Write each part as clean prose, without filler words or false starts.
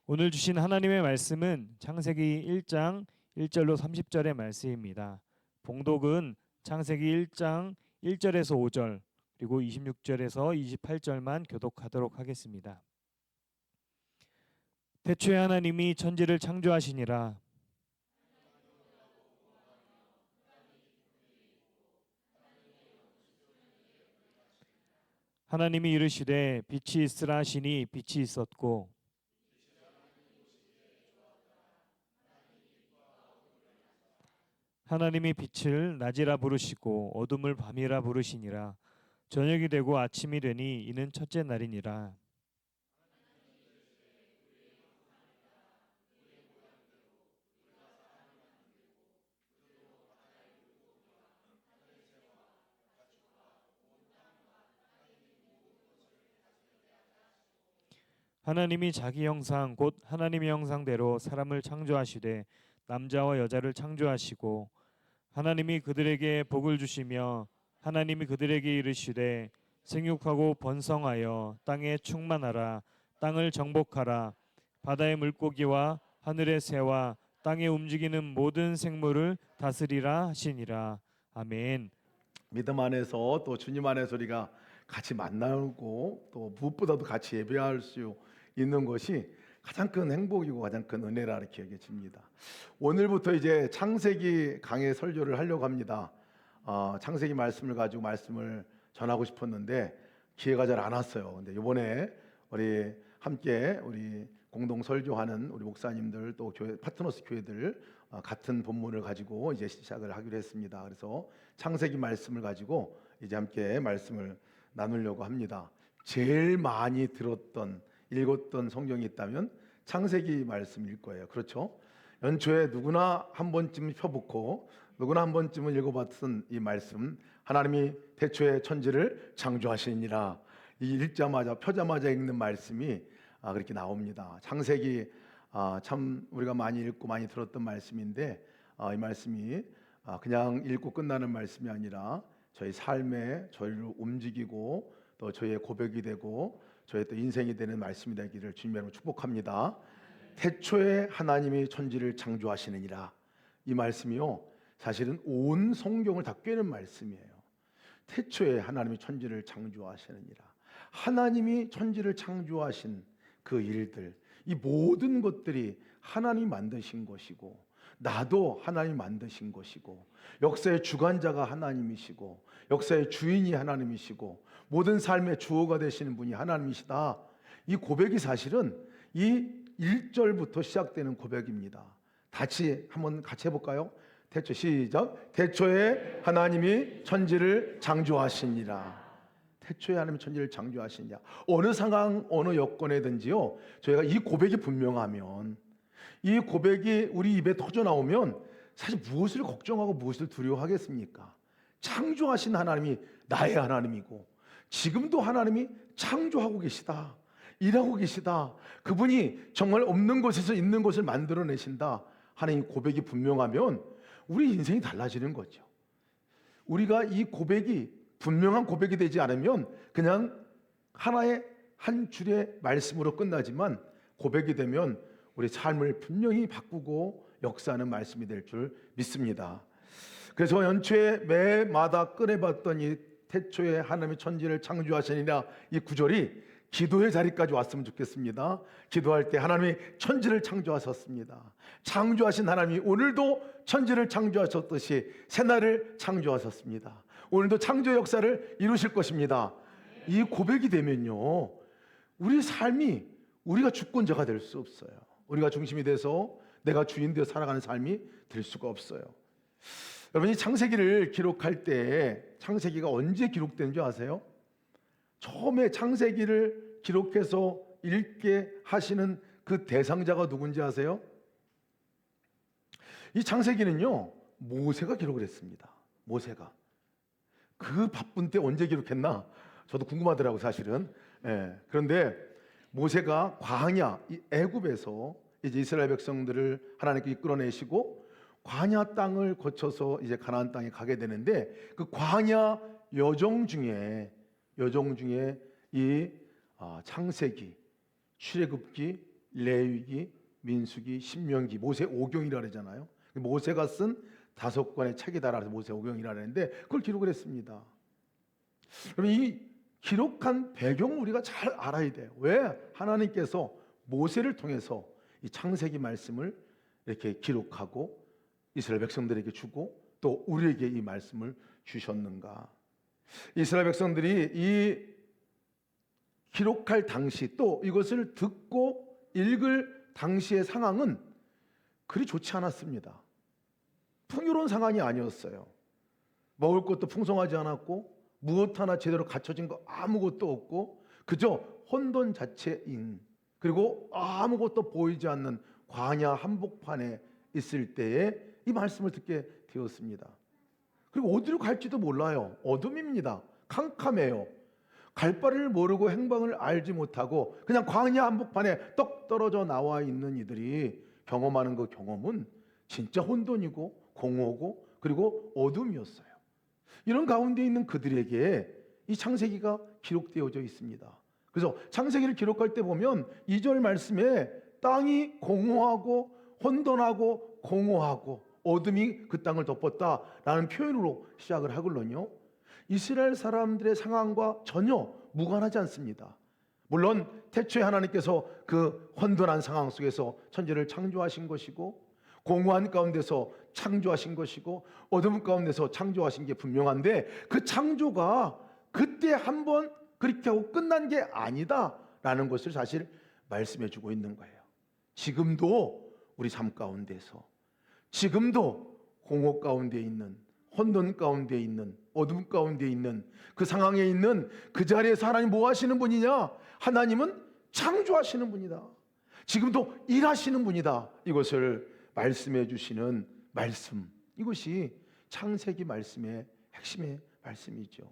오늘 주신 하나님의 말씀은 창세기 1장 1절로 30절의 말씀입니다. 봉독은 창세기 1장 1절에서 5절 그리고 26절에서 28절만 교독하도록 하겠습니다. 태초에 하나님이 천지를 창조하시니라. 하나님이 이르시되 빛이 있으라 하시니 빛이 있었고 하나님이 빛을 낮이라 부르시고 어둠을 밤이라 부르시니라. 저녁이 되고 아침이 되니 이는 첫째 날이니라. 하나님이 자기 형상 곧 하나님의 형상대로 사람을 창조하시되 남자와 여자를 창조하시고 하나님이 그들에게 복을 주시며 하나님이 그들에게 이르시되 생육하고 번성하여 땅에 충만하라. 땅을 정복하라. 바다의 물고기와 하늘의 새와 땅에 움직이는 모든 생물을 다스리라 하시니라. 아멘. 믿음 안에서 또 주님 안에서 우리가 같이 만나고 또 무엇보다도 같이 예배할 수 있는 것이 가장 큰 행복이고 가장 큰 은혜라 이렇게 여겨집니다. 오늘부터 이제 창세기 강의 설교를 하려고 합니다. 창세기 말씀을 가지고 말씀을 전하고 싶었는데 기회가 잘 안 왔어요. 근데 이번에 우리 함께 우리 공동 설교하는 우리 목사님들 또 교회 파트너스 교회들 같은 본문을 가지고 이제 시작을 하기로 했습니다. 그래서 창세기 말씀을 가지고 이제 함께 말씀을 나누려고 합니다. 제일 많이 들었던 읽었던 성경이 있다면 창세기 말씀일 거예요. 그렇죠? 연초에 누구나 한 번쯤 펴놓고 누구나 한 번쯤은 읽어봤던 이 말씀, 하나님이 태초에 천지를 창조하시니라. 이 읽자마자 펴자마자 읽는 말씀이 그렇게 나옵니다. 창세기 참 우리가 많이 읽고 많이 들었던 말씀인데 이 말씀이 그냥 읽고 끝나는 말씀이 아니라 저희 삶에 저희를 움직이고 또 저희의 고백이 되고 저의 또 인생이 되는 말씀이 되기를 주님으로 축복합니다. 태초에 하나님이 천지를 창조하시느니라. 이 말씀이요, 사실은 온 성경을 다 꿰는 말씀이에요. 태초에 하나님이 천지를 창조하시느니라. 하나님이 천지를 창조하신 그 일들, 이 모든 것들이 하나님이 만드신 것이고 나도 하나님이 만드신 것이고 역사의 주관자가 하나님이시고 역사의 주인이 하나님이시고 모든 삶의 주어가 되시는 분이 하나님이시다. 이 고백이 사실은 이 1절부터 시작되는 고백입니다. 한번 같이 해볼까요? 태초 시작. 태초에 하나님이 천지를 창조하시니라. 태초에 하나님이 천지를 창조하시니라. 어느 상황 어느 여건에든지요, 저희가 이 고백이 분명하면, 이 고백이 우리 입에 터져 나오면 사실 무엇을 걱정하고 무엇을 두려워하겠습니까? 창조하신 하나님이 나의 하나님이고 지금도 하나님이 창조하고 계시다, 일하고 계시다, 그분이 정말 없는 곳에서 있는 것을 만들어내신다 하는 이 고백이 분명하면 우리 인생이 달라지는 거죠. 우리가 이 고백이 분명한 고백이 되지 않으면 그냥 하나의 한 줄의 말씀으로 끝나지만 고백이 되면 우리 삶을 분명히 바꾸고 역사하는 말씀이 될 줄 믿습니다. 그래서 연초에 매마다 꺼내봤던 이 태초에 하나님의 천지를 창조하시니라, 이 구절이 기도의 자리까지 왔으면 좋겠습니다. 기도할 때 하나님이 천지를 창조하셨습니다. 창조하신 하나님이 오늘도 천지를 창조하셨듯이 새날을 창조하셨습니다. 오늘도 창조 역사를 이루실 것입니다. 이 고백이 되면요, 우리 삶이 우리가 주권자가 될 수 없어요. 우리가 중심이 돼서 내가 주인 되어 살아가는 삶이 될 수가 없어요. 여러분, 이 창세기를 기록할 때 창세기가 언제 기록된 줄 아세요? 처음에 창세기를 기록해서 읽게 하시는 그 대상자가 누군지 아세요? 이 창세기는요, 모세가 기록을 했습니다. 모세가. 그 바쁜 때 언제 기록했나? 저도 궁금하더라고요, 사실은. 그런데 모세가 광야, 이 애굽에서 이제 이스라엘 백성들을 하나님께 이끌어내시고 광야 땅을 거쳐서 이제 가나안 땅에 가게 되는데, 그 광야 여정 중에 이 창세기, 출애굽기, 레위기, 민수기, 신명기, 모세 오경이라 그러잖아요. 모세가 쓴 5권의 책이다라서 모세 오경이라 하는데 그걸 기록을 했습니다. 그럼 이 기록한 배경을 우리가 잘 알아야 돼요. 왜 하나님께서 모세를 통해서 이 창세기 말씀을 이렇게 기록하고 이스라엘 백성들에게 주고 또 우리에게 이 말씀을 주셨는가? 이스라엘 백성들이 이 기록할 당시 또 이것을 듣고 읽을 당시의 상황은 그리 좋지 않았습니다. 풍요로운 상황이 아니었어요. 먹을 것도 풍성하지 않았고 무엇 하나 제대로 갖춰진 거 아무것도 없고 그저 혼돈 자체인, 그리고 아무것도 보이지 않는 광야 한복판에 있을 때에 이 말씀을 듣게 되었습니다. 그리고 어디로 갈지도 몰라요. 어둠입니다. 캄캄해요. 갈 바를 모르고 행방을 알지 못하고 그냥 광야 한복판에 떡 떨어져 나와 있는 이들이 경험하는 그 경험은 진짜 혼돈이고 공허고 그리고 어둠이었어요. 이런 가운데 있는 그들에게 이 창세기가 기록되어져 있습니다. 그래서 창세기를 기록할 때 보면 2절 말씀에 땅이 공허하고 혼돈하고 공허하고 어둠이 그 땅을 덮었다라는 표현으로 시작을 하거든요. 이스라엘 사람들의 상황과 전혀 무관하지 않습니다. 물론 태초에 하나님께서 그 혼돈한 상황 속에서 천지를 창조하신 것이고 공허한 가운데서 창조하신 것이고 어둠 가운데서 창조하신 게 분명한데 그 창조가 그때 한번 그렇게 하고 끝난 게 아니다라는 것을 사실 말씀해 주고 있는 거예요. 지금도 우리 삶 가운데서 지금도 공허 가운데 있는 혼돈 가운데 있는 어둠 가운데 있는 그 상황에 있는 그 자리에서 하나님 뭐 하시는 분이냐? 하나님은 창조하시는 분이다. 지금도 일하시는 분이다. 이것을 말씀해 주시는 말씀, 이것이 창세기 말씀의 핵심의 말씀이죠.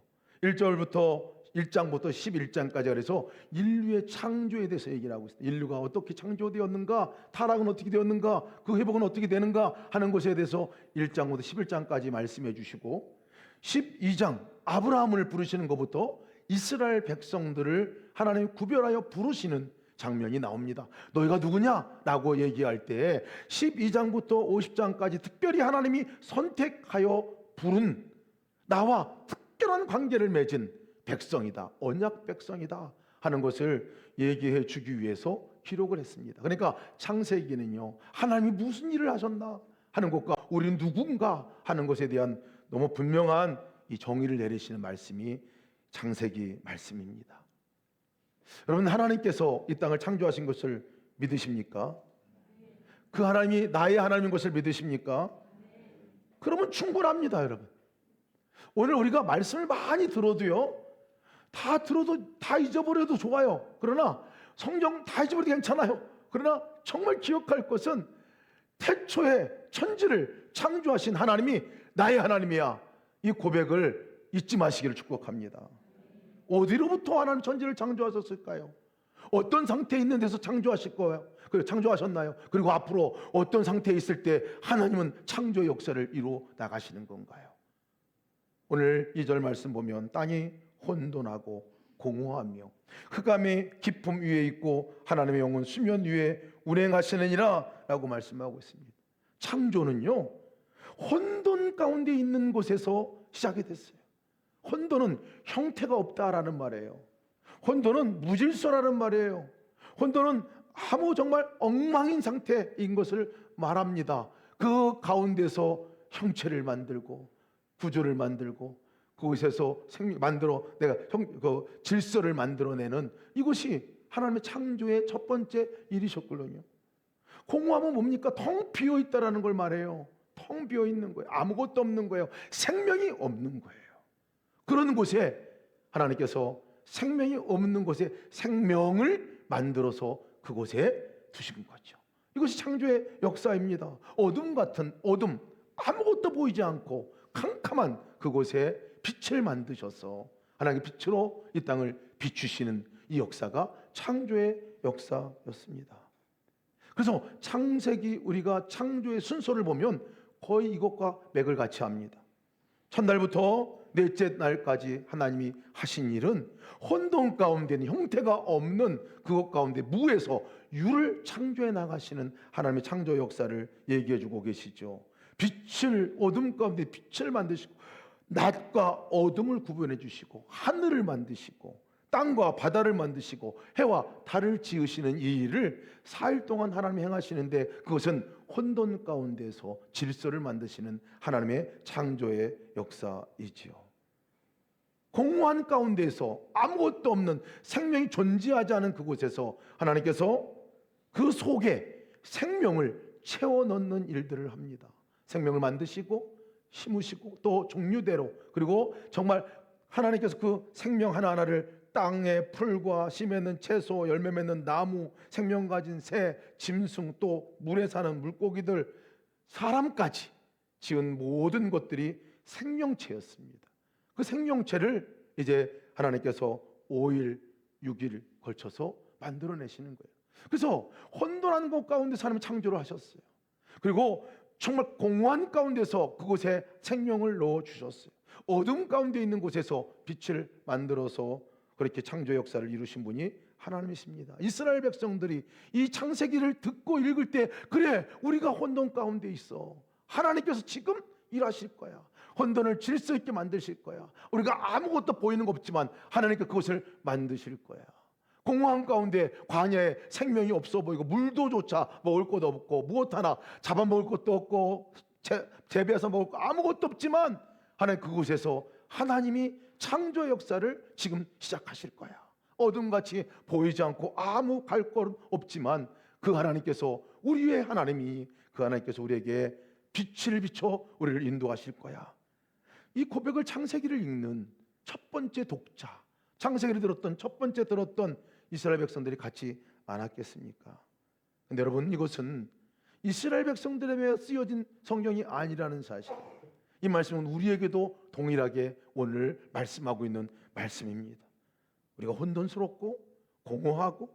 1장부터 11장까지 그래서 인류의 창조에 대해서 얘기를 하고 있습니다. 인류가 어떻게 창조되었는가, 타락은 어떻게 되었는가, 그 회복은 어떻게 되는가 하는 것에 대해서 1장부터 11장까지 말씀해 주시고 12장 아브라함을 부르시는 것부터 이스라엘 백성들을 하나님이 구별하여 부르시는 장면이 나옵니다. 너희가 누구냐? 라고 얘기할 때 12장부터 50장까지 특별히 하나님이 선택하여 부른 나와 특별한 관계를 맺은 백성이다, 언약 백성이다 하는 것을 얘기해 주기 위해서 기록을 했습니다. 그러니까 창세기는요, 하나님이 무슨 일을 하셨나 하는 것과 우리는 누군가 하는 것에 대한 너무 분명한 이 정의를 내리시는 말씀이 창세기 말씀입니다. 여러분, 하나님께서 이 땅을 창조하신 것을 믿으십니까? 그 하나님이 나의 하나님인 것을 믿으십니까? 그러면 충분합니다, 여러분. 오늘 우리가 말씀을 많이 들어도요, 다 잊어버려도 좋아요. 그러나 성경 다 잊어버려도 괜찮아요. 그러나 정말 기억할 것은 태초에 천지를 창조하신 하나님이 나의 하나님이야. 이 고백을 잊지 마시기를 축복합니다. 어디로부터 하나님 천지를 창조하셨을까요? 어떤 상태에 있는 데서 창조하실 거예요? 그리고 창조하셨나요? 그리고 앞으로 어떤 상태에 있을 때 하나님은 창조의 역사를 이루어 나가시는 건가요? 오늘 2절 말씀 보면 땅이 혼돈하고 공허하며 흑암의 깊음 위에 있고 하나님의 영은 수면 위에 운행하시느니라 라고 말씀하고 있습니다. 창조는요, 혼돈 가운데 있는 곳에서 시작이 됐어요. 혼돈은 형태가 없다라는 말이에요. 혼돈은 무질서라는 말이에요. 혼돈은 아무 정말 엉망인 상태인 것을 말합니다. 그 가운데서 형체를 만들고 구조를 만들고 그곳에서 내가 질서를 만들어내는 이것이 하나님의 창조의 첫 번째 일이셨거든요. 공허함은 뭡니까? 텅 비어 있다라는 걸 말해요. 텅 비어 있는 거예요. 아무것도 없는 거예요. 생명이 없는 거예요. 그런 곳에 하나님께서 생명이 없는 곳에 생명을 만들어서 그곳에 두신 거죠. 이것이 창조의 역사입니다. 어둠 같은 어둠, 아무것도 보이지 않고 캄캄한 그곳에 빛을 만드셔서 하나님의 빛으로 이 땅을 비추시는 이 역사가 창조의 역사였습니다. 그래서 창세기, 우리가 창조의 순서를 보면 거의 이것과 맥을 같이 합니다. 첫날부터 넷째 날까지 하나님이 하신 일은 혼돈 가운데는 형태가 없는 그것 가운데 무에서 유를 창조해 나가시는 하나님의 창조 역사를 얘기해 주고 계시죠. 빛을 어둠 가운데 빛을 만드시고 낮과 어둠을 구분해 주시고 하늘을 만드시고 땅과 바다를 만드시고 해와 달을 지으시는 이 일을 4일 동안 하나님이 행하시는데 그것은 혼돈 가운데서 질서를 만드시는 하나님의 창조의 역사이지요. 공허한 가운데서 아무것도 없는 생명이 존재하지 않은 그곳에서 하나님께서 그 속에 생명을 채워 넣는 일들을 합니다. 생명을 만드시고 심으시고 또 종류대로, 그리고 정말 하나님께서 그 생명 하나하나를 땅에 풀과 씨 맺는 채소, 열매 맺는 나무, 생명 가진 새, 짐승, 또 물에 사는 물고기들, 사람까지 지은 모든 것들이 생명체였습니다. 그 생명체를 이제 하나님께서 5일, 6일 걸쳐서 만들어내시는 거예요. 그래서 혼돈한 것 가운데서 하나님이 창조를 하셨어요. 그리고 정말 공허한 가운데서 그곳에 생명을 넣어주셨어요. 어둠 가운데 있는 곳에서 빛을 만들어서 그렇게 창조 역사를 이루신 분이 하나님이십니다. 이스라엘 백성들이 이 창세기를 듣고 읽을 때, 그래, 우리가 혼돈 가운데 있어, 하나님께서 지금 일하실 거야, 혼돈을 질서 있게 만드실 거야, 우리가 아무것도 보이는 거 없지만 하나님께 그것을 만드실 거야. 공허한 가운데 광야에 생명이 없어 보이고 물도 조차 먹을 것도 없고 무엇 하나 잡아먹을 것도 없고 재배해서 먹을 거 아무것도 없지만 하나님 그곳에서 하나님이 창조 역사를 지금 시작하실 거야. 어둠같이 보이지 않고 아무 갈 것 없지만 그 하나님께서, 우리의 하나님이, 그 하나님께서 우리에게 빛을 비춰 우리를 인도하실 거야. 이 고백을 창세기를 읽는 첫 번째 독자, 창세기를 들었던 첫 번째 들었던 이스라엘 백성들이 같이 않았겠습니까? 근데 여러분, 이것은 이스라엘 백성들에게 쓰여진 성경이 아니라는 사실, 이 말씀은 우리에게도 동일하게 오늘 말씀하고 있는 말씀입니다. 우리가 혼돈스럽고 공허하고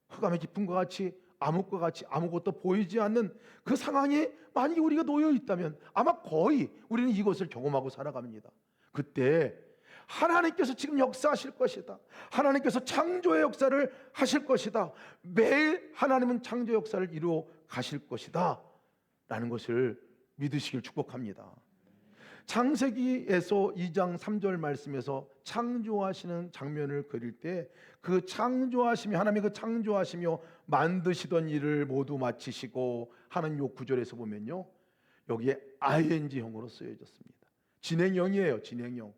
흑암의 깊음과 같이 암흑과 같이 아무것도 보이지 않는 그 상황에 만약에 우리가 놓여 있다면 아마 거의 우리는 이것을 경험하고 살아갑니다. 그때 하나님께서 지금 역사하실 것이다, 하나님께서 창조의 역사를 하실 것이다, 매일 하나님은 창조 역사를 이루어 가실 것이다 라는 것을 믿으시길 축복합니다. 창세기에서 2장 3절 말씀에서 창조하시는 장면을 그릴 때 그 창조하시며, 하나님이 그 창조하시며 만드시던 일을 모두 마치시고 하는 요 구절에서 보면요, 여기에 ing형으로 쓰여졌습니다. 진행형이에요. 진행형.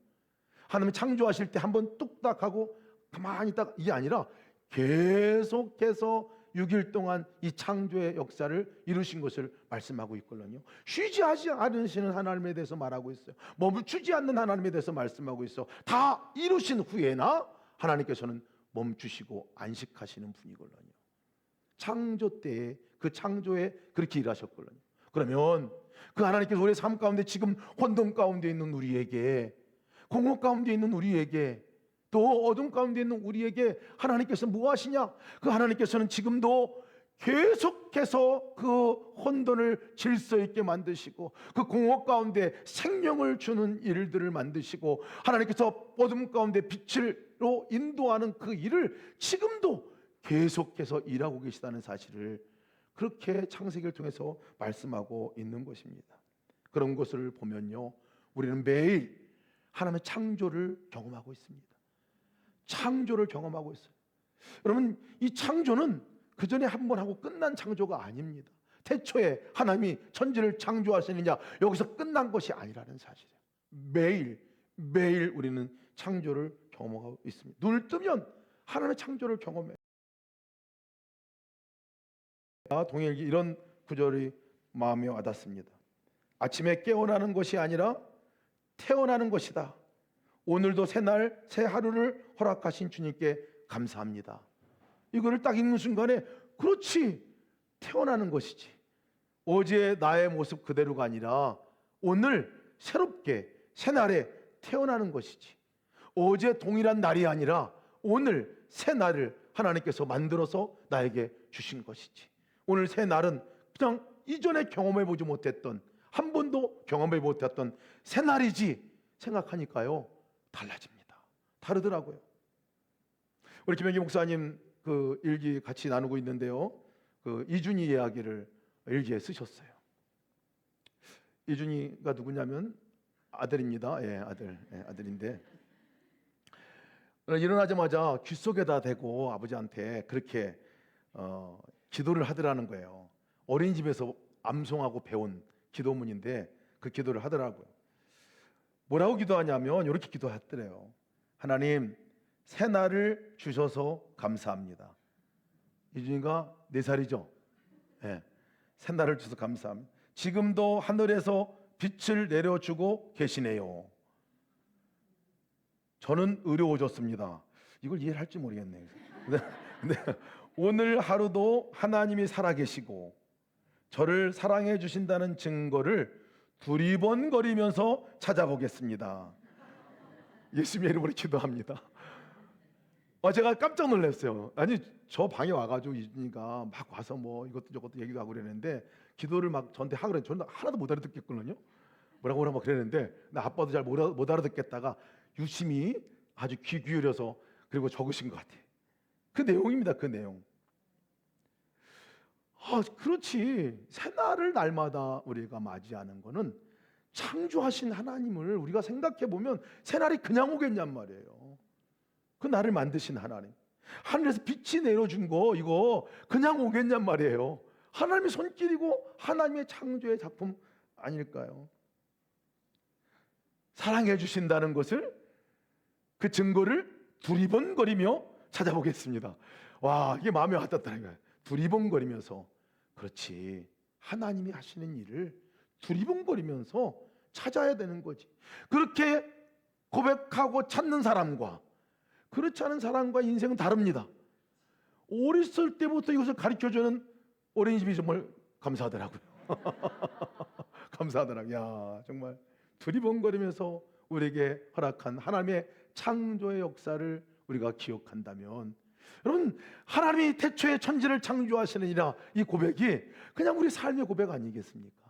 하나님이 창조하실 때 한번 뚝딱 하고 가만히 있다가, 이게 아니라 계속해서 6일 동안 이 창조의 역사를 이루신 것을 말씀하고 있거든요. 쉬지 않으시는 하나님에 대해서 말하고 있어요. 멈추지 않는 하나님에 대해서 말씀하고 있어. 다 이루신 후에나 하나님께서는 멈추시고 안식하시는 분이거든요. 창조 때에 그 창조에 그렇게 일하셨거든요. 그러면 그 하나님께서 우리의 삶 가운데 지금 혼돈 가운데 있는 우리에게, 공허 가운데 있는 우리에게, 또 어둠 가운데 있는 우리에게 하나님께서 뭐 하시냐? 그 하나님께서는 지금도 계속해서 그 혼돈을 질서 있게 만드시고 그 공허 가운데 생명을 주는 일들을 만드시고 하나님께서 어둠 가운데 빛으로 인도하는 그 일을 지금도 계속해서 일하고 계시다는 사실을 그렇게 창세기를 통해서 말씀하고 있는 것입니다. 그런 것을 보면요, 우리는 매일 하나님의 창조를 경험하고 있습니다. 창조를 경험하고 있어요. 여러분, 이 창조는 그 전에 한 번 하고 끝난 창조가 아닙니다. 태초에 하나님이 천지를 창조하시느냐, 여기서 끝난 것이 아니라는 사실이에요. 매일 우리는 창조를 경험하고 있습니다. 눈을 뜨면 하나님의 창조를 경험해요. 동일기 이런 구절이 마음에 와닿습니다. 아침에 깨어나는 것이 아니라 태어나는 것이다. 오늘도 새날 새 하루를 허락하신 주님께 감사합니다. 이거를 딱 읽는 순간에, 그렇지, 태어나는 것이지. 어제 나의 모습 그대로가 아니라 오늘 새롭게 새날에 태어나는 것이지. 어제 동일한 날이 아니라 오늘 새 날을 하나님께서 만들어서 나에게 주신 것이지. 오늘 새 날은 그냥 이전에 경험해보지 못했던, 한 번도 경험해 못했던 새 날이지. 생각하니까요 달라집니다. 다르더라고요. 우리 김영기 목사님 그 일기 같이 나누고 있는데요, 그 이준희 이야기를 일기에 쓰셨어요. 이준희가 누구냐면 아들입니다. 예, 아들인데 일어나자마자 귀 속에다 대고 아버지한테 그렇게 기도를 하더라는 거예요. 어린이집에서 암송하고 배운 기도문인데 그 기도를 하더라고요. 뭐라고 기도하냐면 이렇게 기도했더래요. 하나님, 새날을 주셔서 감사합니다. 이준이가 4살이죠. 예, 새날을 주셔서 감사합니다. 지금도 하늘에서 빛을 내려주고 계시네요. 저는 어려워졌습니다. 이걸 이해를 할지 모르겠네요. 근데 오늘 하루도 하나님이 살아계시고 저를 사랑해 주신다는 증거를 두리번거리면서 찾아보겠습니다. 예수님의 이름으로 기도합니다. 제가 깜짝 놀랐어요. 아니, 저 방에 와가지고 이준이가 막 와서 뭐 이것도 저것도 얘기도 하고 그랬는데 기도를 막 저한테 하고 그랬는데 저는 하나도 못 알아듣겠거든요. 뭐라고 막 그랬는데 나 아빠도 잘 못 알아듣겠다가 유심히 아주 귀 기울여서 그리고 적으신 것 같아요. 그 내용입니다. 그 내용. 그렇지. 새날을 날마다 우리가 맞이하는 거는 창조하신 하나님을 우리가 생각해 보면 새날이 그냥 오겠냔 말이에요. 그 나를 만드신 하나님, 하늘에서 빛이 내려준 거 이거 그냥 오겠냔 말이에요. 하나님의 손길이고 하나님의 창조의 작품 아닐까요? 사랑해 주신다는 것을, 그 증거를 두리번거리며 찾아보겠습니다. 와, 이게 마음에 와닿다는 거예요. 두리번거리면서. 그렇지, 하나님이 하시는 일을 두리번거리면서 찾아야 되는 거지. 그렇게 고백하고 찾는 사람과 그렇지 않은 사람과 인생은 다릅니다. 어렸을 때부터 이것을 가르쳐주는 어린이집이 정말 감사하더라고요. 감사하더라고요. 야, 정말 두리번거리면서 우리에게 허락한 하나님의 창조의 역사를 우리가 기억한다면, 여러분, 하나님이 태초에 천지를 창조하시느니라, 이 고백이 그냥 우리 삶의 고백 아니겠습니까?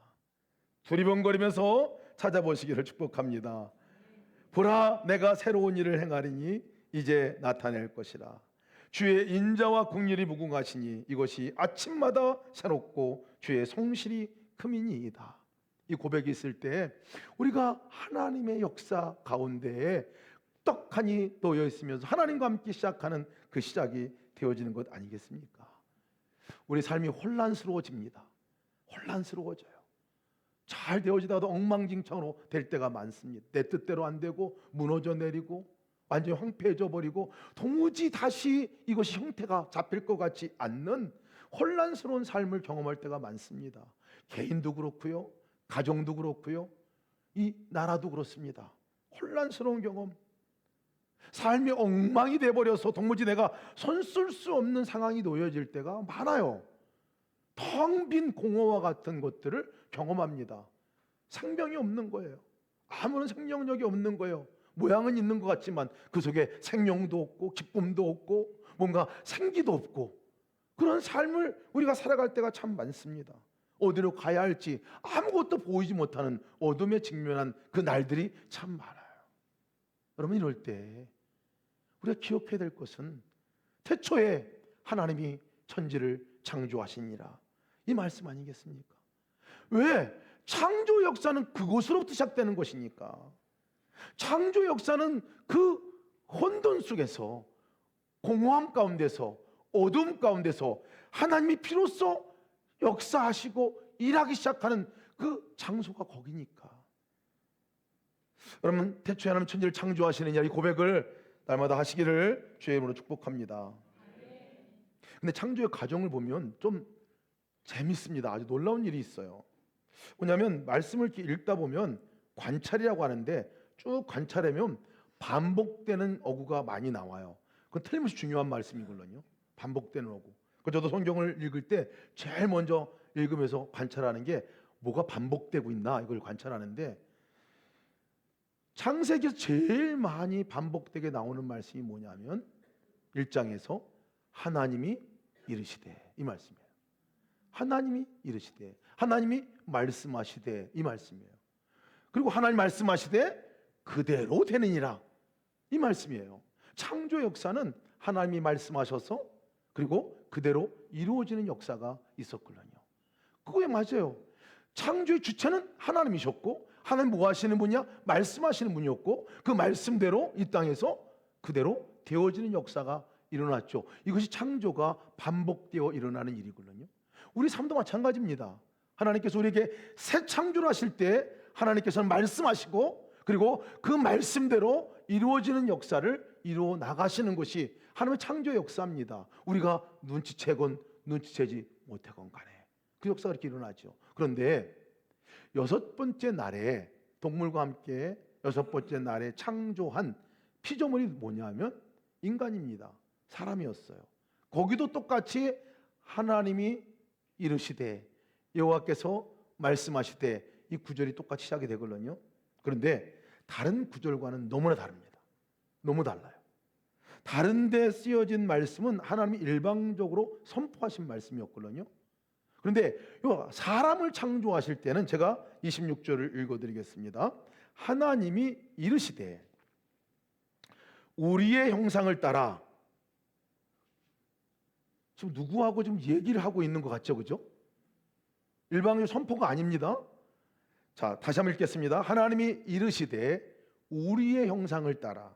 두리번거리면서 찾아보시기를 축복합니다. 보라, 내가 새로운 일을 행하리니 이제 나타낼 것이라. 주의 인자와 긍휼이 무궁하시니 이것이 아침마다 새롭고 주의 성실이 크미니이다. 이 고백이 있을 때 우리가 하나님의 역사 가운데에 떡하니 놓여 있으면서 하나님과 함께 시작하는 그 시작이 되어지는 것 아니겠습니까? 우리 삶이 혼란스러워집니다. 혼란스러워져요. 잘 되어지다가도 엉망진창으로 될 때가 많습니다. 내 뜻대로 안 되고 무너져 내리고 완전히 황폐해져 버리고 도무지 다시 이것이 형태가 잡힐 것 같지 않는 혼란스러운 삶을 경험할 때가 많습니다. 개인도 그렇고요, 가정도 그렇고요, 이 나라도 그렇습니다. 혼란스러운 경험, 삶이 엉망이 돼버려서 도무지 내가 손쓸 수 없는 상황이 놓여질 때가 많아요. 텅 빈 공허와 같은 것들을 경험합니다. 생명이 없는 거예요. 아무런 생명력이 없는 거예요. 모양은 있는 것 같지만 그 속에 생명도 없고 기쁨도 없고 뭔가 생기도 없고, 그런 삶을 우리가 살아갈 때가 참 많습니다. 어디로 가야 할지 아무것도 보이지 못하는 어둠에 직면한 그 날들이 참 많아요. 여러분, 이럴 때 우리가 기억해야 될 것은 태초에 하나님이 천지를 창조하시니라, 이 말씀 아니겠습니까? 왜? 창조 역사는 그곳으로부터 시작되는 것이니까. 창조 역사는 그 혼돈 속에서, 공허함 가운데서, 어둠 가운데서 하나님이 비로소 역사하시고 일하기 시작하는 그 장소가 거기니까. 여러분, 태초에 하나님 천지를 창조하시느냐, 이 고백을 날마다 하시기를 주의 이름으로 축복합니다. 근데 창조의 과정을 보면 좀 재밌습니다. 아주 놀라운 일이 있어요. 뭐냐면 말씀을 이렇게 읽다 보면 관찰이라고 하는데 쭉 관찰하면 반복되는 어구가 많이 나와요. 그건 틀림없이 중요한 말씀이거든요. 반복되는 어구. 저도 성경을 읽을 때 제일 먼저 읽으면서 관찰하는 게 뭐가 반복되고 있나, 이걸 관찰하는데 창세기에서 제일 많이 반복되게 나오는 말씀이 뭐냐면 1장에서 하나님이 이르시되, 이 말씀이에요. 하나님이 이르시되, 하나님이 말씀하시되, 이 말씀이에요. 그리고 하나님 말씀하시되 그대로 되느니라. 이 말씀이에요. 창조 역사는 하나님이 말씀하셔서 그리고 그대로 이루어지는 역사가 있었거든요. 그거에 맞아요. 창조의 주체는 하나님이셨고, 하나님 뭐 하시는 분이야? 말씀하시는 분이었고, 그 말씀대로 이 땅에서 그대로 되어지는 역사가 일어났죠. 이것이 창조가 반복되어 일어나는 일이거든요. 우리 삶도 마찬가지입니다. 하나님께서 우리에게 새 창조를 하실 때 하나님께서는 말씀하시고, 그리고 그 말씀대로 이루어지는 역사를 이루어 나가시는 것이 하나님의 창조의 역사입니다. 우리가 눈치채건 눈치채지 못하건 간에 그 역사가 이렇게 일어나죠. 그런데 여섯 번째 날에, 동물과 함께 여섯 번째 날에 창조한 피조물이 뭐냐면 인간입니다. 사람이었어요. 거기도 똑같이 하나님이 이르시되, 여호와께서 말씀하시되, 이 구절이 똑같이 시작이 되거든요. 그런데 다른 구절과는 너무나 다릅니다. 너무 달라요. 다른 데 쓰여진 말씀은 하나님이 일방적으로 선포하신 말씀이었거든요. 그런데 사람을 창조하실 때는 제가 26절을 읽어드리겠습니다. 하나님이 이르시되 우리의 형상을 따라, 지금 누구하고 지금 얘기를 하고 있는 것 같죠, 그죠? 일방적 선포가 아닙니다. 자, 다시 한번 읽겠습니다. 하나님이 이르시되 우리의 형상을 따라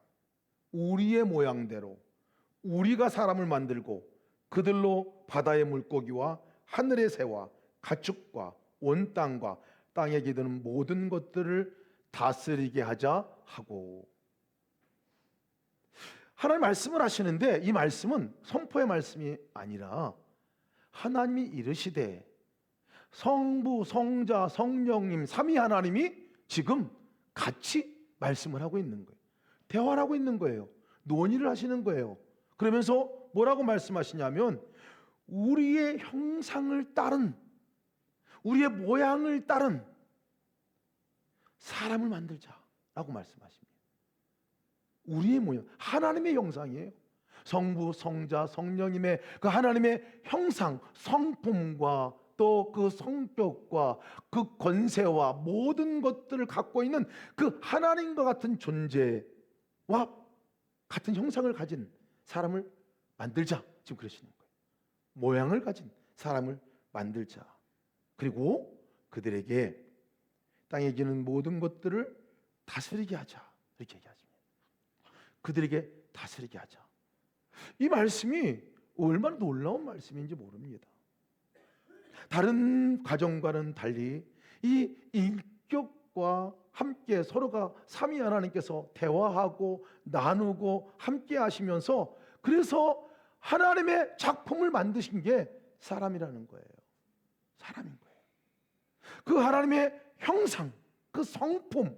우리의 모양대로 우리가 사람을 만들고 그들로 바다의 물고기와 하늘의 새와 가축과 온 땅과 땅에 기드는 모든 것들을 다스리게 하자 하고. 하나님 말씀을 하시는데 이 말씀은 선포의 말씀이 아니라 하나님이 이르시되, 성부, 성자, 성령님 삼위 하나님이 지금 같이 말씀을 하고 있는 거예요. 대화를 하고 있는 거예요. 논의를 하시는 거예요. 그러면서 뭐라고 말씀하시냐면 우리의 형상을 따른, 우리의 모양을 따른 사람을 만들자라고 말씀하십니다. 우리의 모양, 하나님의 형상이에요. 성부, 성자, 성령님의 그 하나님의 형상, 성품과 또 그 성격과 그 권세와 모든 것들을 갖고 있는 그 하나님과 같은 존재와 같은 형상을 가진 사람을 만들자, 지금 그러시는 거예요. 모양을 가진 사람을 만들자. 그리고 그들에게 땅에 기는 모든 것들을 다스리게 하자, 이렇게 얘기하십니다. 그들에게 다스리게 하자. 이 말씀이 얼마나 놀라운 말씀인지 모릅니다. 다른 가정과는 달리 이 인격과 함께 서로가 삼위 하나님께서 대화하고 나누고 함께 하시면서, 그래서 하나님의 작품을 만드신 게 사람이라는 거예요. 사람인 거예요. 그 하나님의 형상, 그 성품,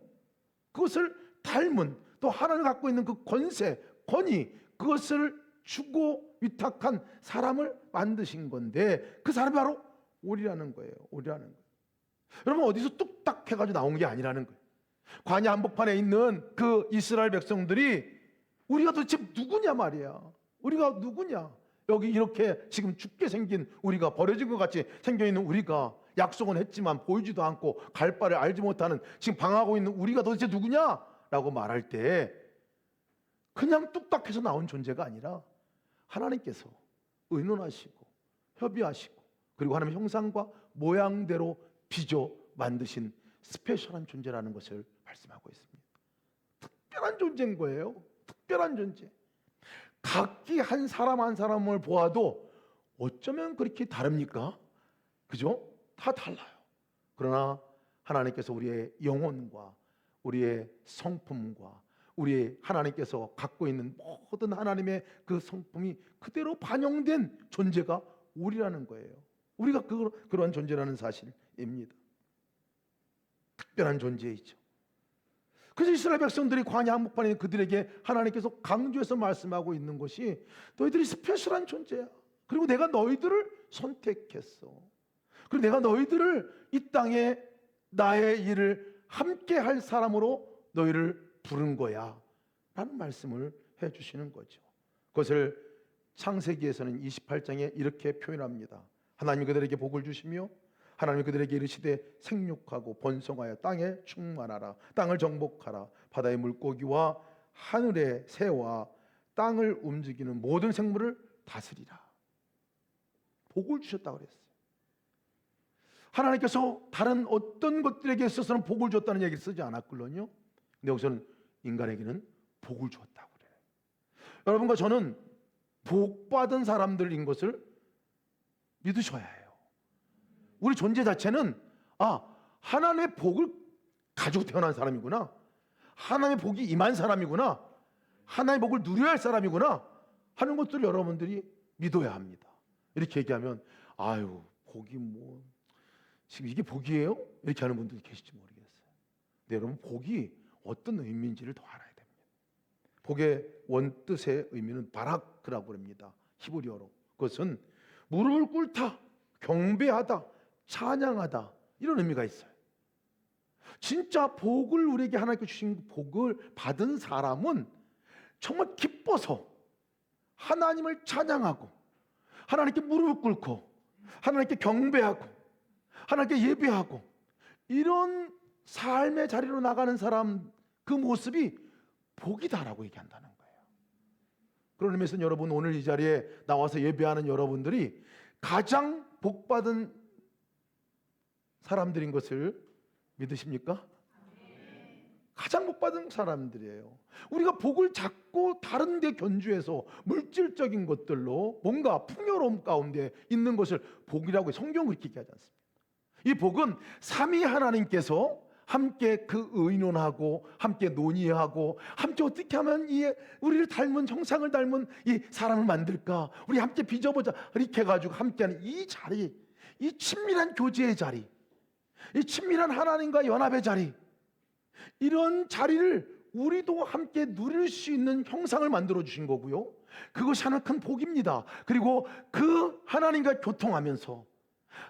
그것을 닮은, 또 하나님 갖고 있는 그 권세, 권위, 그것을 주고 위탁한 사람을 만드신 건데, 그 사람이 바로 우리라는 거예요. 우리라는 거예요. 여러분, 어디서 뚝딱 해가지고 나온 게 아니라는 거예요. 광야 한복판에 있는 그 이스라엘 백성들이 우리가 도대체 누구냐 말이야. 우리가 누구냐. 여기 이렇게 지금 죽게 생긴 우리가, 버려진 것 같이 생겨있는 우리가, 약속은 했지만 보이지도 않고 갈 바를 알지 못하는 지금 방황하고 있는 우리가 도대체 누구냐라고 말할 때 그냥 뚝딱해서 나온 존재가 아니라 하나님께서 의논하시고 협의하시고 그리고 하나님의 형상과 모양대로 빚어 만드신 스페셜한 존재라는 것을 말씀하고 있습니다. 특별한 존재인 거예요. 특별한 존재. 각기 한 사람 한 사람을 보아도 어쩌면 그렇게 다릅니까? 그죠? 다 달라요. 그러나 하나님께서 우리의 영혼과 우리의 성품과 우리의 하나님께서 갖고 있는 모든 하나님의 그 성품이 그대로 반영된 존재가 우리라는 거예요. 우리가 그러한 존재라는 사실입니다. 특별한 존재이죠. 그래서 이스라엘 백성들이 광야 한복판에 그들에게 하나님께서 강조해서 말씀하고 있는 것이, 너희들이 스페셜한 존재야. 그리고 내가 너희들을 선택했어. 그리고 내가 너희들을 이 땅에 나의 일을 함께 할 사람으로 너희를 부른 거야 라는 말씀을 해주시는 거죠. 그것을 창세기에서는 28장에 이렇게 표현합니다. 하나님이 그들에게 복을 주시며 하나님이 그들에게 이르시되 생육하고 번성하여 땅에 충만하라. 땅을 정복하라. 바다의 물고기와 하늘의 새와 땅을 움직이는 모든 생물을 다스리라. 복을 주셨다고 그랬어요. 하나님께서 다른 어떤 것들에게 있어서는 복을 줬다는 얘기를 쓰지 않았거든요. 근데 여기서는 인간에게는 복을 주었다고 그래요. 여러분과 저는 복받은 사람들인 것을 믿으셔야 해요. 우리 존재 자체는 하나님의 복을 가지고 태어난 사람이구나, 하나님의 복이 임한 사람이구나, 하나님의 복을 누려야 할 사람이구나 하는 것들을 여러분들이 믿어야 합니다. 이렇게 얘기하면 아유 복이 뭐 지금 이게 복이에요? 이렇게 하는 분들이 계실지 모르겠어요. 근데 여러분 복이 어떤 의미인지를 더 알아야 됩니다. 복의 원뜻의 의미는 바라크라고 합니다. 히브리어로. 그것은 무릎을 꿇다, 경배하다, 찬양하다 이런 의미가 있어요. 진짜 복을 우리에게 하나님께 주신 복을 받은 사람은 정말 기뻐서 하나님을 찬양하고 하나님께 무릎을 꿇고 하나님께 경배하고 하나님께 예배하고 이런 삶의 자리로 나가는 사람, 그 모습이 복이다라고 얘기한다는 거예요. 그런 의미에서 여러분 오늘 이 자리에 나와서 예배하는 여러분들이 가장 복받은 사람들인 것을 믿으십니까? 가장 복받은 사람들이에요. 우리가 복을 잡고 다른 데 견주해서 물질적인 것들로 뭔가 풍요로움 가운데 있는 것을 복이라고 성경은 그렇게 얘기하지 않습니다. 이 복은 삼위 하나님께서 함께 그 의논하고 함께 논의하고 함께 어떻게 하면 이 우리를 닮은 형상을 닮은 이 사람을 만들까, 우리 함께 빚어보자 이렇게 해가지고 함께하는 이 자리, 이 친밀한 교제의 자리, 이 친밀한 하나님과 연합의 자리, 이런 자리를 우리도 함께 누릴 수 있는 형상을 만들어 주신 거고요. 그것이 하나 큰 복입니다. 그리고 그 하나님과 교통하면서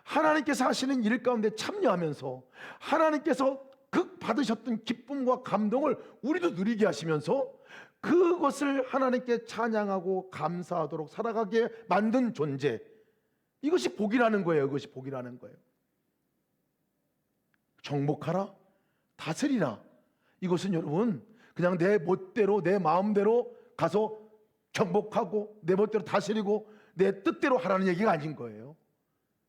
하나님께서 하시는 일 가운데 참여하면서 하나님께서 받으셨던 기쁨과 감동을 우리도 누리게 하시면서 그것을 하나님께 찬양하고 감사하도록 살아가게 만든 존재, 이것이 복이라는 거예요. 이것이 복이라는 거예요. 정복하라, 다스리라. 이것은 여러분 그냥 내 멋대로 내 마음대로 가서 정복하고 내 멋대로 다스리고 내 뜻대로 하라는 얘기가 아닌 거예요.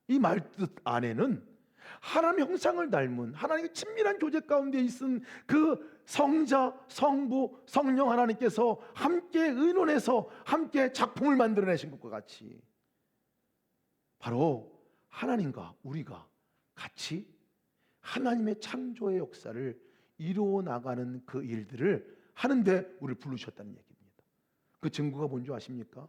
이 말뜻 안에는 하나님의 형상을 닮은 하나님의 친밀한 교제 가운데 있은 그 성자, 성부, 성령 하나님께서 함께 의논해서 함께 작품을 만들어내신 것과 같이 바로 하나님과 우리가 같이 하나님의 창조의 역사를 이루어 나가는 그 일들을 하는데 우리를 부르셨다는 얘기입니다. 그 증거가 뭔지 아십니까?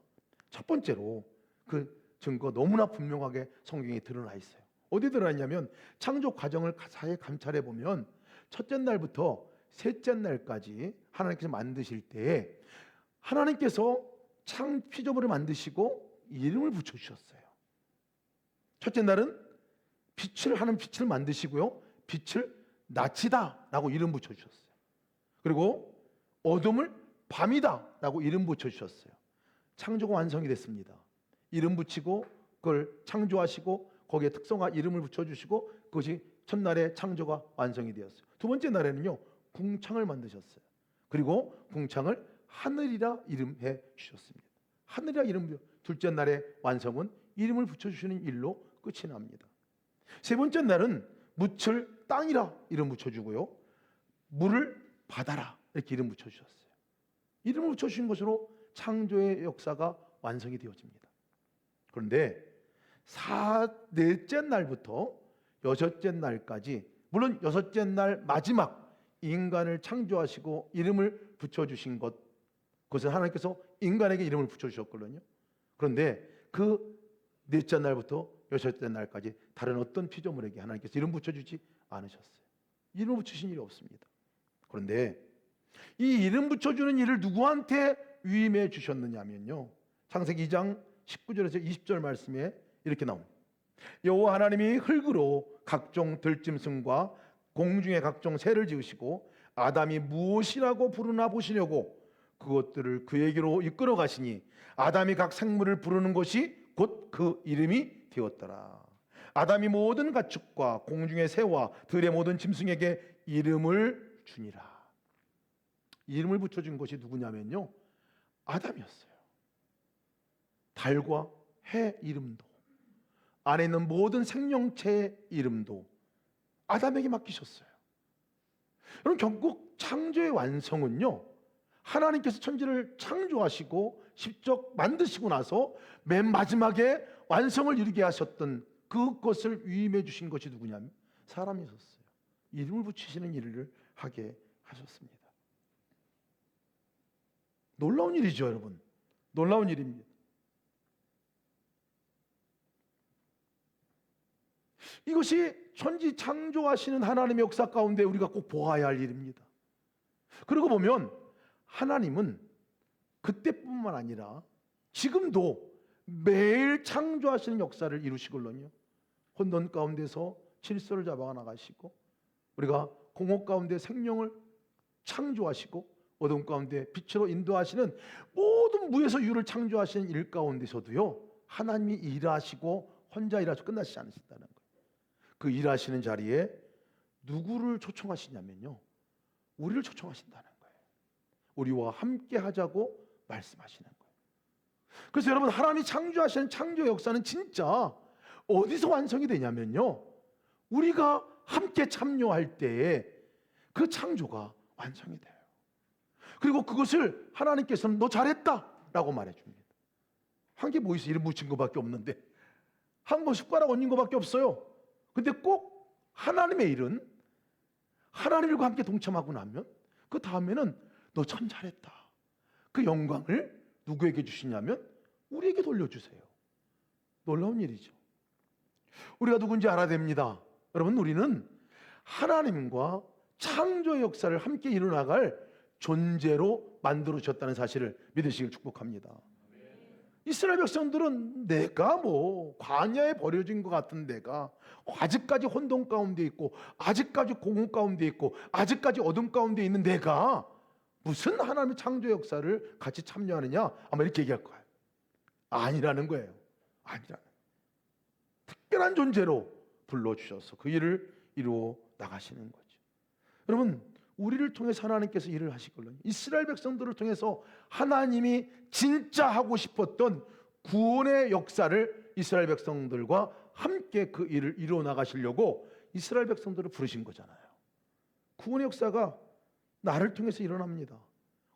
첫 번째로 그 증거 너무나 분명하게 성경에 드러나 있어요. 어디 드러나 있냐면 창조 과정을 자세히 감찰해 보면 첫째 날부터 셋째 날까지 하나님께서 만드실 때에 하나님께서 피조물을 만드시고 이름을 붙여주셨어요. 첫째 날은 하는 빛을 만드시고요, 빛을 낮이다 라고 이름 붙여주셨어요. 그리고 어둠을 밤이다 라고 이름 붙여주셨어요. 창조가 완성이 됐습니다. 이름 붙이고 그걸 창조하시고 거기에 특성화 이름을 붙여주시고 그것이 첫날에 창조가 완성이 되었어요. 두 번째 날에는요 궁창을 만드셨어요. 그리고 궁창을 하늘이라 이름해 주셨습니다. 하늘이라 이름. 둘째 날의 완성은 이름을 붙여주시는 일로 끝이 납니다. 세 번째 날은 묻을 땅이라 이름 붙여주고요, 물을 바다라 이렇게 이름 붙여주셨어요. 이름을 붙여주신 것으로 창조의 역사가 완성이 되어집니다. 그런데 넷째 날부터 여섯째 날까지, 물론 여섯째 날 마지막 인간을 창조하시고 이름을 붙여주신 것, 그것은 하나님께서 인간에게 이름을 붙여주셨거든요. 그런데 그 넷째 날부터 여섯째 날까지 다른 어떤 피조물에게 하나님께서 이름 붙여주지 않으셨어요. 이름 붙이신 일이 없습니다. 그런데 이 이름 붙여주는 일을 누구한테 위임해 주셨느냐면요, 창세기 2장 19절에서 20절 말씀에 이렇게 나옵니다. 여호와 하나님이 흙으로 각종 들짐승과 공중의 각종 새를 지으시고 아담이 무엇이라고 부르나 보시려고 그것들을 그에게로 이끌어 가시니 아담이 각 생물을 부르는 것이 곧 그 이름이 되었더라. 아담이 모든 가축과 공중의 새와 들의 모든 짐승에게 이름을 주니라. 이름을 붙여준 것이 누구냐면요, 아담이었어요. 달과 해 이름도, 안에 있는 모든 생명체의 이름도 아담에게 맡기셨어요. 여러분, 결국 창조의 완성은요, 하나님께서 천지를 창조하시고 직접 만드시고 나서 맨 마지막에 완성을 이루게 하셨던 그것을 위임해 주신 것이 누구냐면 사람이었어요. 이름을 붙이시는 일을 하게 하셨습니다. 놀라운 일이죠, 여러분. 놀라운 일입니다. 이것이 천지 창조하시는 하나님의 역사 가운데 우리가 꼭 보아야 할 일입니다. 그러고 보면 하나님은 그때뿐만 아니라 지금도 매일 창조하시는 역사를 이루시거든요. 혼돈 가운데서 질서를 잡아 나가시고, 우리가 공허 가운데 생명을 창조하시고, 어둠 가운데 빛으로 인도하시는 모든 무에서 유를 창조하시는 일 가운데서도요, 하나님이 일하시고 혼자 일하시고 끝나시지 않으신다는 거예요. 그 일하시는 자리에 누구를 초청하시냐면요, 우리를 초청하신다는 거예요. 우리와 함께 하자고 말씀하시는 거예요. 그래서 여러분, 하나님이 창조하시는 창조 역사는 진짜 어디서 완성이 되냐면요, 우리가 함께 참여할 때에 그 창조가 완성이 돼요. 그리고 그것을 하나님께서는 너 잘했다 라고 말해줍니다. 한 게 뭐 있어? 이름 붙인 것밖에 없는데, 한 번 숟가락 얹은 것밖에 없어요. 근데 꼭 하나님의 일은 하나님과 함께 동참하고 나면 그 다음에는 너 참 잘했다, 그 영광을 누구에게 주시냐면 우리에게 돌려주세요. 놀라운 일이죠. 우리가 누군지 알아야 됩니다. 여러분, 우리는 하나님과 창조의 역사를 함께 이루어나갈 존재로 만들어주셨다는 사실을 믿으시길 축복합니다. 이스라엘 백성들은 내가 뭐 광야에 버려진 것 같은 내가 아직까지 혼돈 가운데 있고, 아직까지 공허 가운데 있고, 아직까지 어둠 가운데 있는 내가 무슨 하나님의 창조 역사를 같이 참여하느냐, 아마 이렇게 얘기할 거예요. 아니라는 거예요. 아니라는, 특별한 존재로 불러주셔서 그 일을 이루어 나가시는 거죠. 여러분, 우리를 통해서 하나님께서 일을 하시거든요. 이스라엘 백성들을 통해서 하나님이 진짜 하고 싶었던 구원의 역사를 이스라엘 백성들과 함께 그 일을 이루어 나가시려고 이스라엘 백성들을 부르신 거잖아요. 구원의 역사가 나를 통해서 일어납니다.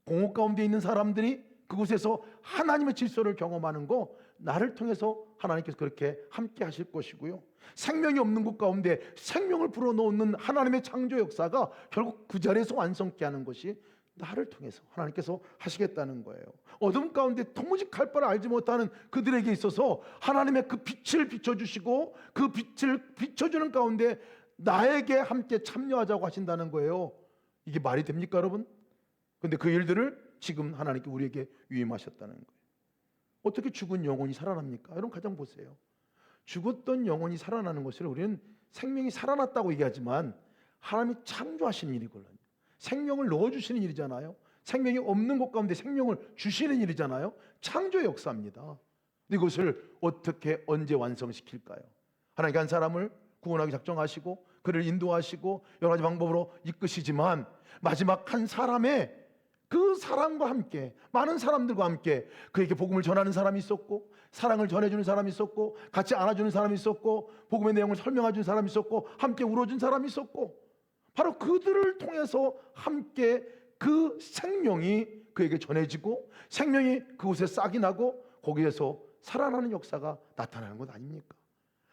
공허 가운데 있는 사람들이 그곳에서 하나님의 질서를 경험하는 거 나를 통해서 하나님께서 그렇게 함께 하실 것이고요. 생명이 없는 곳 가운데 생명을 불어넣는 하나님의 창조 역사가 결국 그 자리에서 완성케 하는 것이 나를 통해서 하나님께서 하시겠다는 거예요. 어둠 가운데 도무지 갈 바를 알지 못하는 그들에게 있어서 하나님의 그 빛을 비춰주시고, 그 빛을 비춰주는 가운데 나에게 함께 참여하자고 하신다는 거예요. 이게 말이 됩니까, 여러분? 근데 그 일들을 지금 하나님께 우리에게 위임하셨다는 거예요. 어떻게 죽은 영혼이 살아납니까? 여러분, 가장 보세요. 죽었던 영혼이 살아나는 것을 우리는 생명이 살아났다고 얘기하지만 하나님이 창조하시는 일이거든요. 생명을 넣어주시는 일이잖아요. 생명이 없는 곳 가운데 생명을 주시는 일이잖아요. 창조의 역사입니다. 이것을 어떻게 언제 완성시킬까요? 하나님께 한 사람을 구원하기 작정하시고 그를 인도하시고 여러 가지 방법으로 이끄시지만 마지막 한 사람의 그 사람과 함께, 많은 사람들과 함께 그에게 복음을 전하는 사람이 있었고, 사랑을 전해주는 사람이 있었고, 같이 안아주는 사람이 있었고, 복음의 내용을 설명해주는 사람이 있었고, 함께 울어준 사람이 있었고, 바로 그들을 통해서 함께 그 생명이 그에게 전해지고 생명이 그곳에 싹이 나고 거기에서 살아나는 역사가 나타나는 것 아닙니까?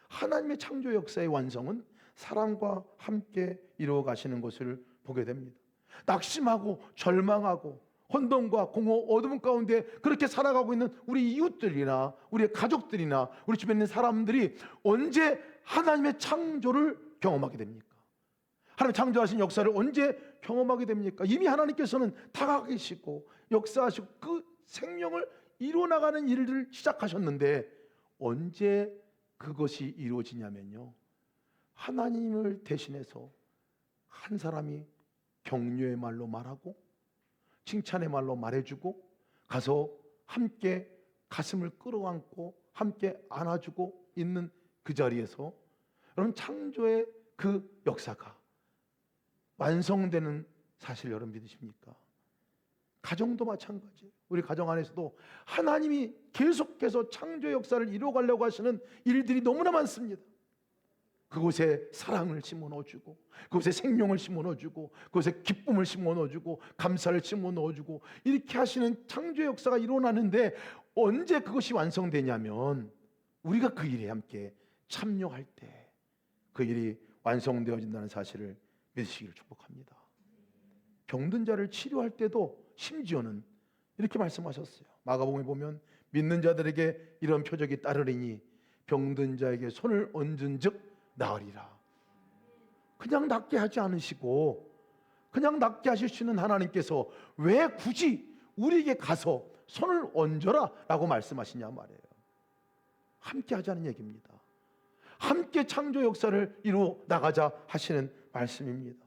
하나님의 창조 역사의 완성은 사랑과 함께 이루어 가시는 것을 보게 됩니다. 낙심하고 절망하고 혼돈과 공허 어둠 가운데 그렇게 살아가고 있는 우리 이웃들이나 우리의 가족들이나 우리 주변에 있는 사람들이 언제 하나님의 창조를 경험하게 됩니까? 하나님 창조하신 역사를 언제 경험하게 됩니까? 이미 하나님께서는 다가가 계시고 역사하시고 그 생명을 이루어나가는 일을 시작하셨는데 언제 그것이 이루어지냐면요, 하나님을 대신해서 한 사람이 격려의 말로 말하고 칭찬의 말로 말해주고 가서 함께 가슴을 끌어안고 함께 안아주고 있는 그 자리에서 여러분 창조의 그 역사가 완성되는 사실 여러분 믿으십니까? 가정도 마찬가지예요. 우리 가정 안에서도 하나님이 계속해서 창조 역사를 이루어가려고 하시는 일들이 너무나 많습니다. 그곳에 사랑을 심어 넣어주고, 그곳에 생명을 심어 넣어주고, 그곳에 기쁨을 심어 넣어주고, 감사를 심어 넣어주고, 이렇게 하시는 창조 역사가 일어나는데 언제 그것이 완성되냐면 우리가 그 일에 함께 참여할 때 그 일이 완성되어진다는 사실을 믿으시기를 축복합니다. 병든 자를 치료할 때도 심지어는 이렇게 말씀하셨어요. 마가복음에 보면 믿는 자들에게 이런 표적이 따르리니 병든 자에게 손을 얹은즉 나으리라. 그냥 낫게 하지 않으시고 그냥 낫게 하실 수 있는 하나님께서 왜 굳이 우리에게 가서 손을 얹어라 라고 말씀하시냐 말이에요. 함께 하자는 얘기입니다. 함께 창조 역사를 이루어 나가자 하시는 말씀입니다.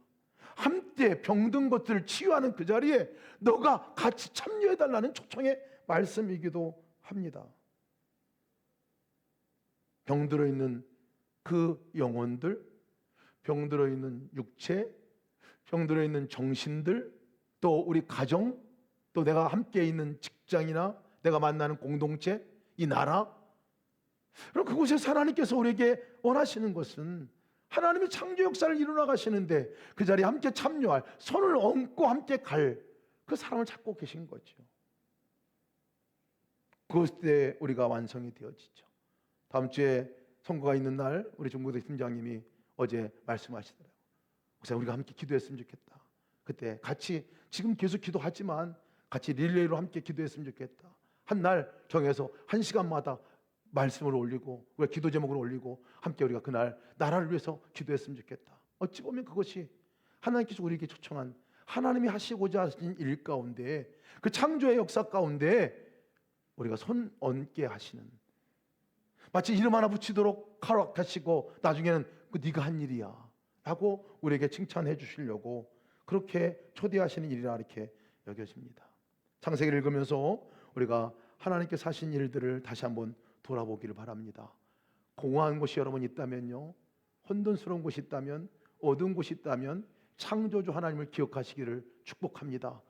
함께 병든 것들을 치유하는 그 자리에 너가 같이 참여해달라는 초청의 말씀이기도 합니다. 병들어 있는 그 영혼들, 병들어 있는 육체, 병들어 있는 정신들, 또 우리 가정, 또 내가 함께 있는 직장이나 내가 만나는 공동체, 이 나라, 그럼 그곳에 하나님께서 우리에게 원하시는 것은 하나님의 창조 역사를 이루어 가시는데 그 자리에 함께 참여할, 손을 얹고 함께 갈 그 사람을 찾고 계신 거죠. 그때 우리가 완성이 되어지죠. 다음 주에 선거가 있는 날 우리 중부대 팀장님이 어제 말씀하시더라고요. 목사님, 우리가 함께 기도했으면 좋겠다. 그때 같이 지금 계속 기도하지만 같이 릴레이로 함께 기도했으면 좋겠다. 한 날 정해서 1시간마다 말씀을 올리고 우리가 기도 제목을 올리고 함께 우리가 그날 나라를 위해서 기도했으면 좋겠다. 어찌 보면 그것이 하나님께서 우리에게 초청한 하나님이 하시고자 하신 일 가운데 그 창조의 역사 가운데 우리가 손 얹게 하시는, 마치 이름 하나 붙이도록 허락하시고 나중에는 그 네가 한 일이야 라고 우리에게 칭찬해 주시려고 그렇게 초대하시는 일이라 이렇게 여겨집니다. 창세기를 읽으면서 우리가 하나님께서 하신 일들을 다시 한번 돌아보기를 바랍니다. 공허한 곳이 여러분 있다면요, 혼돈스러운 곳이 있다면, 어두운 곳이 있다면 창조주 하나님을 기억하시기를 축복합니다.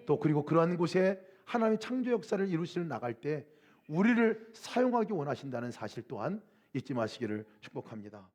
또 그리고 그러한 곳에 하나님의 창조 역사를 이루시려 나갈 때 우리를 사용하기 원하신다는 사실 또한 잊지 마시기를 축복합니다.